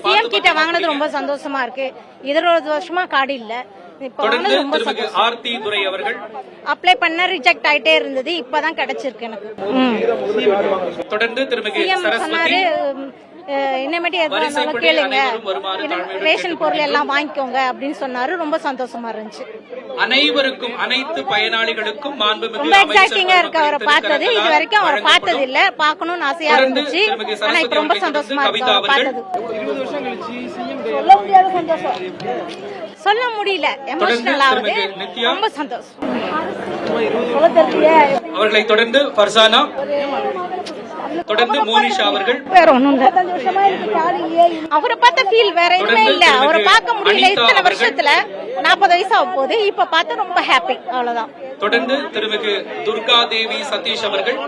CM கிட்ட வாங்கினது ரொம்ப சந்தோஷமா இருக்கு. 20 வருஷமா கார்டு இல்ல, அப்ளை பண்ண ரிஜெக்ட் ஆயிட்டே இருந்தது, இப்பதான் கிடைச்சிருக்கு எனக்கு. தொடர்ந்து திருமதி சொன்னாரு இனிமேட்டு கேளுங்க, ரேஷன் பொருள் எல்லாம் வாங்கிக்கோங்க அப்படின்னு சொன்னாரு. ரொம்ப சந்தோஷமா இருந்துச்சு. அனைவருக்கும் அனைத்து பயனாளிகளுக்கும் ரொம்ப எக்ஸைட்டிங்கா இருக்கு அவரை பார்த்தது. இது வரைக்கும் அவரை பார்த்தது இல்ல, பார்க்கணும்னு ஆசையா இருந்துச்சு. ஆனா இப்ப ரொம்ப சந்தோஷமா இருக்கு அவரை பார்த்தது. சொல்ல முடியாத சந்தோஷம், சொல்ல முடியல, எமோஷனல் ஆகுது. ரொம்ப சந்தோஷம். அவர்களை தொடர்ந்து ஃபர்சானா, தொடர்ந்து மோனிஷா அவர்கள். வேற ஒண்ணும் இல்ல, அவரை பார்த்த ஃபீல் வேற எதுவுமே இல்ல. அவரை பார்க்க முடியல இத்தனை வருஷத்துல. 40 வயசு ஆக போகுது, இப்ப பார்த்து ரொம்ப ஹாப்பி, அவ்வளவுதான். தொடர்ந்து திருமிகு துர்கா தேவி சதீஷ் அவர்கள்.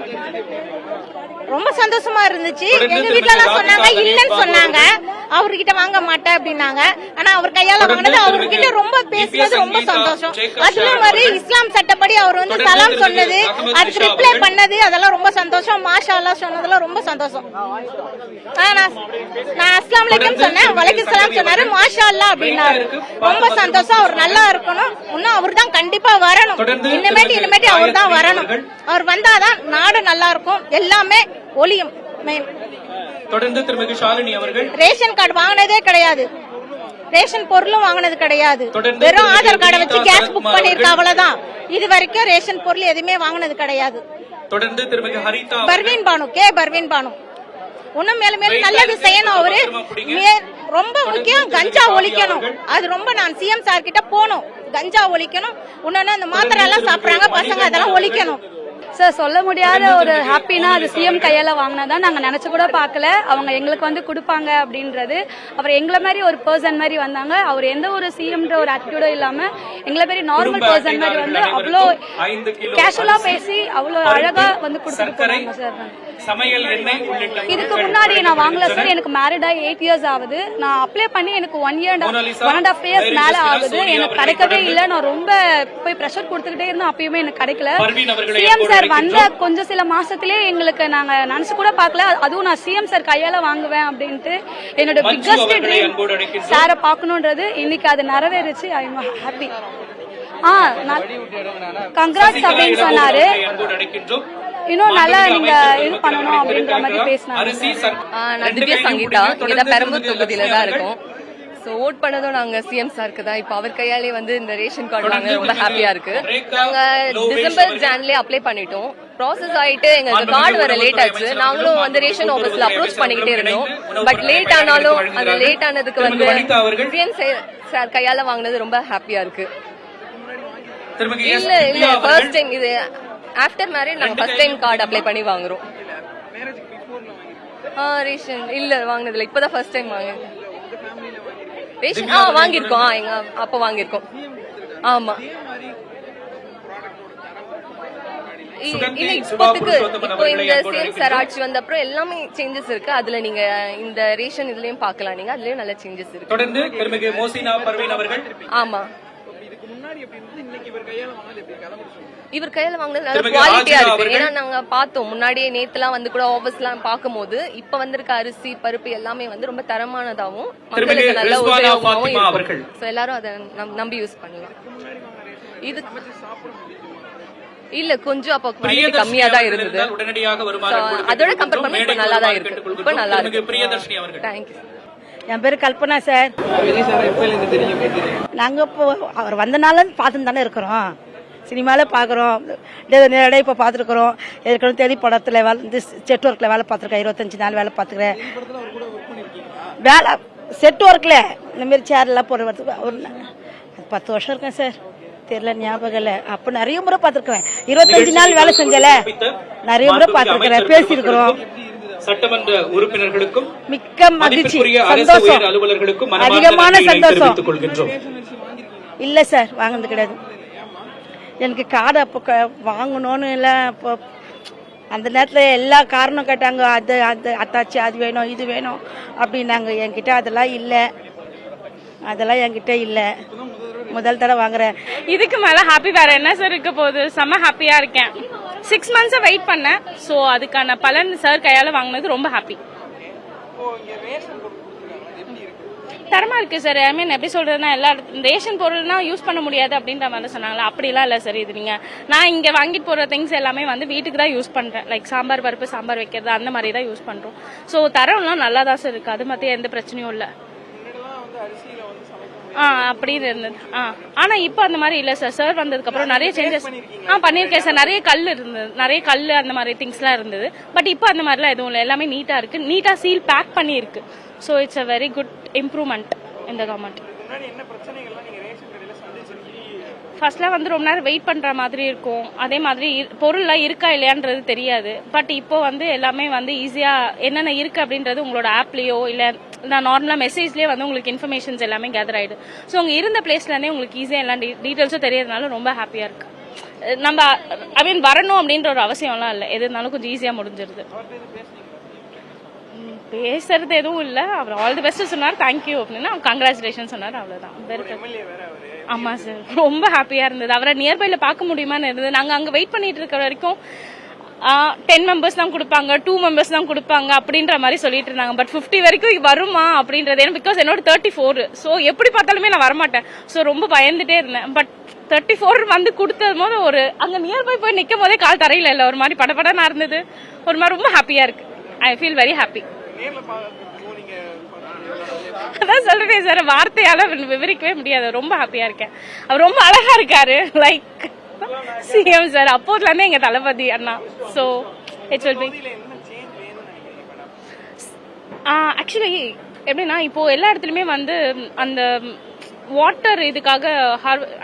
ரொம்ப சந்தோஷமா இருந்துச்சு. எங்க வீட்டுல எல்லாம் சொன்னாங்க இல்லன்னு சொன்னாங்க, அவர்கிட்ட வாங்க மாட்டேன் அப்படின்னாங்க. ஆனா அவர் கையால வாங்கினது, அவர்கிட்ட ரொம்ப பேசுனது ரொம்ப சந்தோஷம். அதே மாதிரி இஸ்லாம் சட்டப்படி அவர் வந்து சலாம் சொன்னது, அதுக்கு ரிப்ளை பண்ணது, அதெல்லாம் ரொம்ப சந்தோஷம். மாஷா அல்லாஹ் சொன்னதெல்லாம் ரொம்ப சந்தோஷம். நான் அஸ்லாம் வலைக்கும் சொன்னேன், வலைக்கும் சலாம் சொன்னாரு, மாஷா அல்லாஹ் அப்படின்னாரு. ரொம்ப சந்தோஷம். அவர் நல்லா இருக்கணும், இன்னும் அவர் தான் கண்டிப்பா வரணும். இனிமேட்டு அவர் தான் வரணும். அவர் வந்தாதான் நாடு நல்லா இருக்கும், எல்லாமே ஒளியும். தொடர்ந்து திருமதி ஷாலினி அவர்கள். ரேஷன் கார்டு வாங்கினதே கிடையாது, ரேஷன் பொருளும் வாங்கினது கிடையாது. வெறும் ஆதார் கார்டை வச்சு கேஸ் புக் பண்ணிருக்க, அவ்வளவுதான். இது வரைக்கும் ரேஷன் பொருள் எதுவுமே வாங்கினது கிடையாது. தொடர்ந்து திருமதி ஹரிதா, பர்வீன் பானு, கே பர்வீன் பானு. இன்னும் மேலும் மேலும் நல்லது செய்யணும். அவரு ரொம்ப முக்கியம், கஞ்சா ஒழிக்கணும். அது ரொம்ப நான் சிஎம் சார் கிட்ட போனோம், கஞ்சா ஒழிக்கணும். இன்னொன்னு அந்த மாத்திரை எல்லாம் சாப்பிடுறாங்க பசங்க, அதெல்லாம் ஒழிக்கணும். சார் சொல்ல முடியாத ஒரு ஹாப்பினா அது சிஎம் கையால வாங்கினதான். நாங்க நினைச்சு கூட பார்க்கல அவங்க எங்களுக்கு வந்து கொடுப்பாங்க அப்படின்றது. அவர் எங்களை மாதிரி ஒரு பர்சன் மாதிரி வந்தாங்க. அவர் எந்த ஒரு சிஎம்ன்ற ஒரு ஆட்டிடியூடும் இல்லாம எங்களை மாதிரி நார்மல் பர்சன் மாதிரி வந்து அவ்வளோ கேஷுவலா பேசி அவ்வளோ அழகா வந்து கொடுத்துருக்காங்க சார். இதுக்கு முன்னாடி நான் வாங்கல சார், எனக்கு மேரிட் ஆகி 8 இயர்ஸ் ஆகுது. நான் அப்ளை பண்ணி எனக்கு 1.5 இயர்ஸ் மேல ஆகுது, எனக்கு கிடைக்கவே இல்லை. நான் ரொம்ப போய் ப்ரெஷர் கொடுத்துக்கிட்டே இருந்தேன், அப்பயுமே எனக்கு கிடைக்கல. சிஎம் சார் வந்த கொஞ்சம் சில மாசத்திலே எங்களுக்கு நாங்க நினைச்சு கூட பார்க்கல, அதுவும் நான் சிஎம் சார் கையால வாங்குவேன் அப்படின்ட்டு. என்னோட பிக்கஸ்ட் ட்ரீம் சாரை பார்க்கணுன்றது, இன்னைக்கு அது நிறைவேறுச்சு. I am happy. கங்க்ராட்ஸ் அப்படின்னு சொன்னாரு. இன்னும் நல்லா நீங்க இது பண்ணணும் அப்படின்ற மாதிரி பேசினாங்க. நான் திவ்யா சங்கீதா, இங்கதான் பெரம்பூர் தொகுதியில தான் இருக்கும். ஸோ ஓட் பண்ணதும் நாங்க சிஎம் சாருக்கு தான். இப்போ அவர் கையாலே வந்து இந்த ரேஷன் கார்டு வாங்க ரொம்ப ஹாப்பியா இருக்கு. நாங்க டிசம்பர் ஜான்லயே அப்ளை பண்ணிட்டோம், ப்ராசஸ் ஆயிட்டு எங்களுக்கு கார்டு வர லேட் ஆச்சு. நாங்களும் வந்து ரேஷன் ஆபீஸ்ல அப்ரோச் பண்ணிக்கிட்டே இருந்தோம். பட் லேட் ஆனாலும் அந்த லேட் ஆனதுக்கு வந்து சிஎம் சார் கையால வாங்கினது ரொம்ப ஹாப்பியா இருக்கு. இல்ல இல்ல ஃபர்ஸ்ட் டைம் இது ஆஃப்டர் மேரேஜ் நாங்க ஃபர்ஸ்ட் டைம் கார்டு அப்ளை பண்ணி வாங்குறோம். ரேஷன் இல்ல வாங்கினதுல இப்பதான் ஃபர்ஸ்ட் டைம் வாங்குறேன். ரேஷன் வாங்கிருக்கோம், எங்க அப்ப வாங்கிருக்கோம். ஆமா இப்போத்துக்கு இப்போ இந்த சிஎம் சார் ஆட்சி வந்த அப்புறம் எல்லாமே சேஞ்சஸ் இருக்கு. அதுல நீங்க இந்த ரேஷன் இதுலயும் பாக்கலாம், நீங்க அதுலயும் நல்ல சேஞ்சஸ் இருக்கு. தொடர்ந்து திருமிகு மோசினா பர்வீன் அவர்கள். ஆமா இவர் கையில வாங்கினது நல்ல குவாலிட்டியா இருக்கு. ஏன்னா நாங்க பார்த்தோம் முன்னாடியே நேத்துலாம் வந்து கூட ஆபீஸ்லாம் பார்க்கும் போது இப்ப வந்திருக்க அரிசி பருப்பு எல்லாமே வந்து ரொம்ப தரமானதாகவும் மக்களுக்கு நல்ல உபயோகமாகவும் இருக்கு. சோ எல்லாரும் அதை நம்பி யூஸ் பண்ணலாம். இது இல்ல கொஞ்சம் அப்ப குவாலிட்டி கம்மியா தான் இருந்தது, அதோட கம்பேர் பண்ணா இப்ப நல்லா தான் இருக்கு. இப்ப நல்லா இருக்கு. தேங்க்யூ. என் பேரு கல்பனா சார். நாங்க இப்போ அவர் வந்தனால பார்த்துன்னு தானே இருக்கிறோம், சினிமால பாக்குறோம், நேரடியாக இப்போ பார்த்துருக்குறோம். ஏற்கனவே தேதி படத்துல வந்து செட் ஒர்க்ல வேலை பார்த்துருக்கேன், 25 நாள் வேலை பார்த்துக்கிறேன். வேலை செட் ஒர்க்ல இந்த மாதிரி சேர்லாம் போடுறது ஒரு 10 வருஷம் இருக்கேன் சார், தெரியல ஞாபகம் இல்லை. அப்ப நிறைய முறை பார்த்துருக்கேன், 25 நாள் வேலை செஞ்சல நிறைய முறை பார்த்துருக்கிறேன், பேசியிருக்கிறோம். சட்டமன்ற உறுப்பினர்களுக்கும் மிக்க மகிழ்ச்சி, சந்தோஷம், அலுவலர்களுக்கும் அதிகமான சந்தோஷம். இல்ல சார் வாங்கினது கிடையாது. எனக்கு கார்டு அப்போ வாங்கணும்னு இல்லை, இப்போ அந்த நேரத்தில் எல்லா காரணம் கேட்டாங்க, அது அது அத்தாச்சி அது வேணும் இது வேணும் அப்படின்னாங்க. என்கிட்ட அதெல்லாம் இல்லை, அதெல்லாம் என்கிட்ட இல்லை. முதல் தடவை வாங்குறேன். இதுக்கு மேல ஹாப்பி வேற என்ன சார் இருக்க போகுது? செம்ம ஹாப்பியா இருக்கேன். 6 months வெயிட் பண்ணேன். ஸோ அதுக்கான பலன் சார் கையால வாங்கினது ரொம்ப ஹாப்பி. தரமா இருக்கு சார். ஐ மீன் எப்படி சொல்றதுன்னா எல்லா ரேஷன் பொருள்னா யூஸ் பண்ண முடியாது அப்படின்ற மாதிரி சொன்னாங்களா, அப்படிலாம் இல்லை சார். இது நான் இங்க வாங்கிட்டு போற திங்ஸ் எல்லாமே வந்து வீட்டுக்கு தான் யூஸ் பண்றேன். லைக் சாம்பார் பருப்பு, சாம்பார் வைக்கிறது அந்த மாதிரி தான் யூஸ் பண்றோம். ஸோ தரம்லாம் நல்லா தான் சார் இருக்கு. அது மத்திய எந்த பிரச்சனையும் இல்லை. அப்படின்னு இருந்தது. ஆனா இப்ப அந்த மாதிரி இல்ல சார். சார் வந்ததுக்கு அப்புறம் நிறைய சேஞ்சஸ் பண்ணிருக்கேன் சார். நிறைய கல் இருந்தது, நிறைய கல் அந்த மாதிரி திங்ஸ் எல்லாம் இருந்தது. பட் இப்ப அந்த மாதிரிலாம் எதுவும் இல்லை. எல்லாமே நீட்டா இருக்கு, நீட்டா சீல் பேக் பண்ணி இருக்கு. So it's a very good improvement இந்த கவர்மெண்ட். ஃபர்ஸ்ட்ல வந்து ரொம்ப நேரம் வெயிட் பண்ற மாதிரி இருக்கும். அதே மாதிரி பொருள்லாம் இருக்கா இல்லையான்றது தெரியாது. பட் இப்போ வந்து எல்லாமே வந்து ஈஸியா என்னென்ன இருக்கு அப்படின்றது உங்களோட ஆப்லயோ இல்ல நான் நார்மலா மெசேஜ்லயே வந்து உங்களுக்கு இன்ஃபர்மேஷன்ஸ் எல்லாமே கேதர் ஆயிடுது. ஸோ உங்க இருந்த பிளேஸ்ல இருந்தே உங்களுக்கு ஈஸியா எல்லா டீடைல்ஸும் தெரியறதுனால ரொம்ப ஹாப்பியா இருக்கு. நம்ம ஐ மீன் வரணும் அப்படின்ற ஒரு அவசியம்லாம் இல்லை. எது இருந்தாலும் கொஞ்சம் ஈஸியா முடிஞ்சிருது. பேசுறது எதுவும் இல்ல. அவர் ஆல் தி பெஸ்ட் சொன்னார், தேங்க்யூ அப்படின்னா கங்க்ராச்சுலேஷன் சொன்னார், அவ்வளவுதான். ஆமா சார், ரொம்ப ஹாப்பியா இருந்தது. அவரை நியர்பைல பார்க்க முடியுமான்னு இருந்தது. நாங்க அங்க வெயிட் பண்ணிட்டு இருக்கிற வரைக்கும் 10 மெம்பர்ஸ் தான் கொடுப்பாங்க, 2 மெம்பர்ஸ் தான் கொடுப்பாங்க அப்படின்ற மாதிரி சொல்லிட்டு இருந்தாங்க. பட் 50 வரைக்கும் வருமா அப்படின்றது ஏன்னா பிகாஸ் என்னோட 34. ஸோ எப்படி பார்த்தாலுமே நான் வரமாட்டேன். ஸோ ரொம்ப பயந்துட்டே இருந்தேன். பட் 34 வந்து கொடுத்தது போது ஒரு அங்க நியர்பை போய் நிற்கும் போதே கால் தரையில இல்லை, ஒரு மாதிரி படபடனா இருந்தது. ஒரு மாதிரி ரொம்ப ஹாப்பியா இருக்கு. I feel very happy. அதான் சொல்றேன் சார், வார்த்தையால விவரிக்கவே முடியாது. ரொம்ப ஹாப்பியா இருக்கேன். அவர் ரொம்ப அழகா இருக்காரு. லைக் சிஎம் சார் அப்போதுல இருந்தே எங்க தளபதி அண்ணா. So it's will be actually எப்படின்னா இப்போ எல்லா இடத்துலயுமே வந்து அந்த வாட்டர் இதுக்காக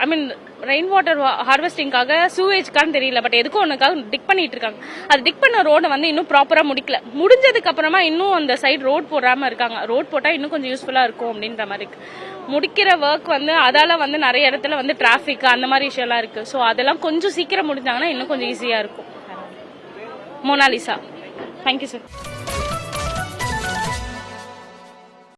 ஐ மீன் ரெயின் வாட்டர் ஹார்வெஸ்டிங்காக சூவேஜ்க்கான்னு தெரியல, பட் எதுக்கும் ஒன்றுக்காக டிக் பண்ணிட்டு இருக்காங்க. அது டிக் பண்ண ரோடை வந்து இன்னும் ப்ராப்பரா முடிக்கல. முடிஞ்சதுக்கு அப்புறமா இன்னும் அந்த சைடு ரோட் போடாம இருக்காங்க. ரோட் போட்டா இன்னும் கொஞ்சம் யூஸ்ஃபுல்லா இருக்கும் அப்படின்ற மாதிரி இருக்கு. முடிக்கிற ஒர்க் வந்து அதால வந்து நிறைய இடத்துல வந்து டிராபிக் அந்த மாதிரி விஷயம்லாம் இருக்கு. ஸோ அதெல்லாம் கொஞ்சம் சீக்கிரம் முடிஞ்சாங்கன்னா இன்னும் கொஞ்சம் ஈஸியா இருக்கும். மோனாலிசா. Thank you sir.